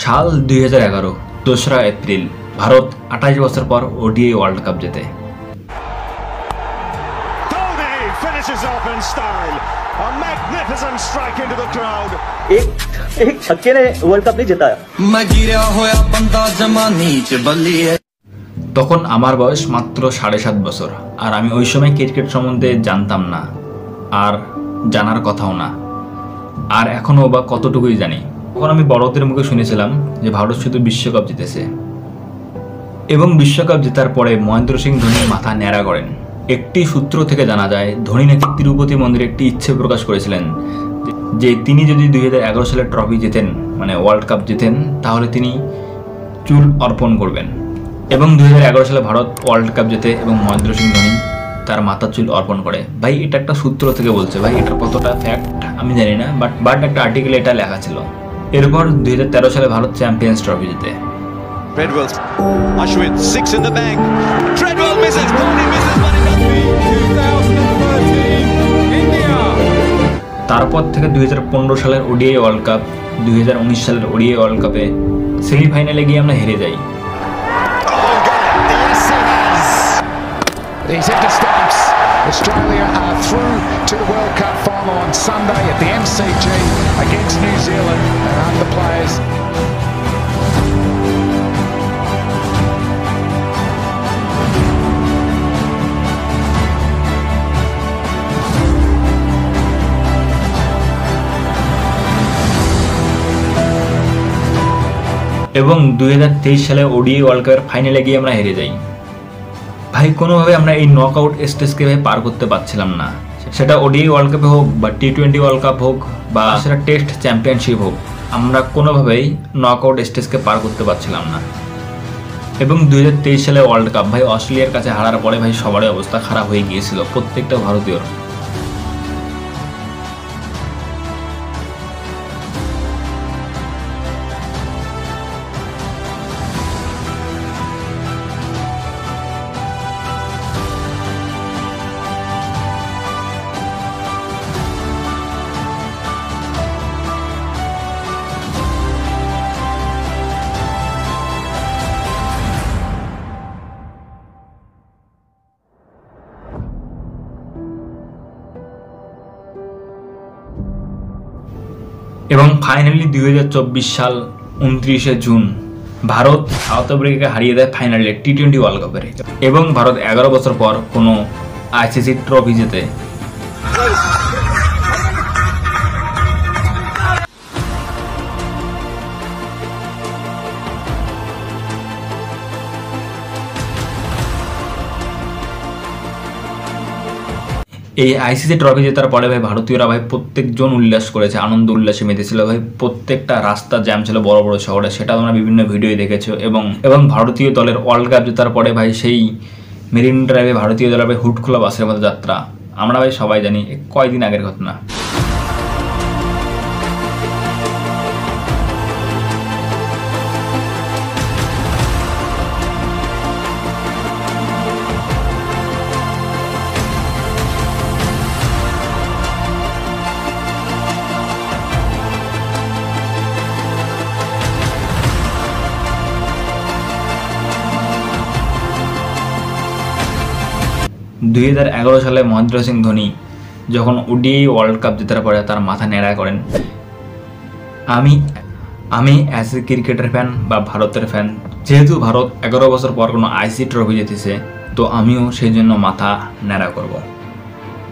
সাল 2011 2রা এপ্রিল ভারত 28 বছর পর ওডিআই ওয়ার্ল্ড কাপ জেতে। एक छक्के ने वर्ल्ड कप नहीं जिताया। তখন আমার বয়স মাত্র 7.5 বছর, আর আমি ওই সময় ক্রিকেট সম্বন্ধে জানতাম না, আর জানার কথাও না, আর এখনো বা কতটুকুই জানি। তখন আমি বড়দের মুখে শুনেছিলাম যে ভারত শুধু বিশ্বকাপ জিতেছে, এবং বিশ্বকাপ জেতার পরে মহেন্দ্র সিং ধোনি মাথা ন্যাড়া করেন। একটি সূত্র থেকে জানা যায় ধোনি নাকি তিরুপতি মন্দিরে একটি ইচ্ছে প্রকাশ করেছিলেন যে তিনি যদি 2011 সালে ট্রফি জেতেন, মানে ওয়ার্ল্ড কাপ জেতেন, তাহলে তিনি চুল অর্পণ করবেন। এবং 2011 সালে ভারত ওয়ার্ল্ড কাপ জেতে এবং মহেন্দ্র সিং ধোনি তার মাথার চুল অর্পণ করে। ভাই এটা একটা সূত্র থেকে বলছে, ভাই এটার কতটা ফ্যাক্ট আমি জানি না, বাট একটা আর্টিকেলে এটা লেখা ছিল। এরপর 2013 সালে ভারত চ্যাম্পিয়ন্স ট্রফি জেতে। Treadwell, Ashwin, 6 in the bank. Treadwell misses, Dhoni misses, but it doesn't mean 2013 India. তারপর থেকে 2015 সালের ওডিআই ওয়ার্ল্ড কাপ, 2019 সালের ওডিআই ওয়ার্ল্ড কাপে সেমিফাইনালে গিয়ে আমরা হেরে যাই। He's hit the stumps. Australia are through to the World Cup final on Sunday at the MCG against New Zealand, and aren't the players এবং 2023 সালে ওডিআই ওয়ার্ল্ড কাপের ফাইনালে গিয়ে আমরা হেরে যাই। ভাই কোনোভাবে আমরা এই নকআউট স্টেজকে পার করতে পারছিলাম না, সেটা ওডিআই ওয়ার্ল্ড কাপে হোক বা টি20 ওয়ার্ল্ড কাপ হোক বা সেটা টেস্ট চ্যাম্পিয়নশিপ হোক, আমরা কোনোভাবেই নকআউট স্টেজকে পার করতে পারছিলাম না। এবং 2023 সালে ওয়ার্ল্ড কাপ ভাই অস্ট্রেলিয়ার কাছে হারার পরে ভাই সবারই অবস্থা খারাপ হয়ে গিয়েছিল, প্রত্যেকটা ভারতীয়র। এবং ফাইনালি 2024 সাল 29শে জুন ভারত সাউথ আফ্রিকাকে হারিয়ে দেয় ফাইনালে টি20 ওয়ার্ল্ড কাপের। এবং ভারত 11 বছর পর কোনো আইসিসি ট্রফি জেতে। এই আইসিসি ট্রফি জেতার পরে ভাই ভারতীয়রা ভাই প্রত্যেকজন উল্লাস করেছে, আনন্দ উল্লাসে মেতেছিল ভাই। প্রত্যেকটা রাস্তা জ্যাম ছিল বড় বড় শহরে, সেটা তোমরা বিভিন্ন ভিডিওয়ে দেখেছো। এবং ভারতীয় দলের ওয়ার্ল্ড কাপ জেতার পরে ভাই সেই মেরিন ড্রাইভে ভারতীয় দলের ভাই হুড খোলা বাসের মতো যাত্রা, আমরা ভাই সবাই জানি কয়দিন আগের ঘটনা। দুই 2011 সালে মহেন্দ্র সিং ধোনি যখন ওডিআই ওয়ার্ল্ড কাপ জেতার পরে তার মাথা ন্যাড়া করেন, আমি অ্যাজ এ ক্রিকেটের ফ্যান বা ভারতের ফ্যান, যেহেতু ভারত 11 বছর পর কোনো আইসিসি ট্রফি জিতেছে, তো আমিও সেই জন্য মাথা ন্যাড়া করব।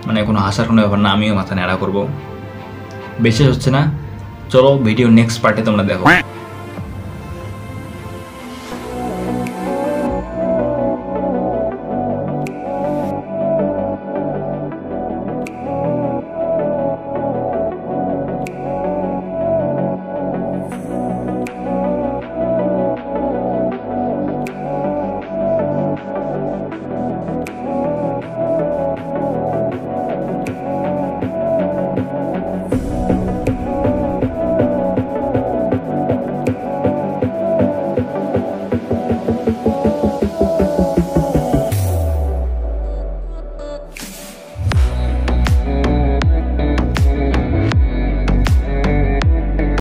মানে কোনো হাসার কোনো ব্যাপার না, আমিও মাথা ন্যাড়া করব। বিশেষ হচ্ছে না, চলো ভিডিও নেক্সট পার্টে তোমরা দেখো।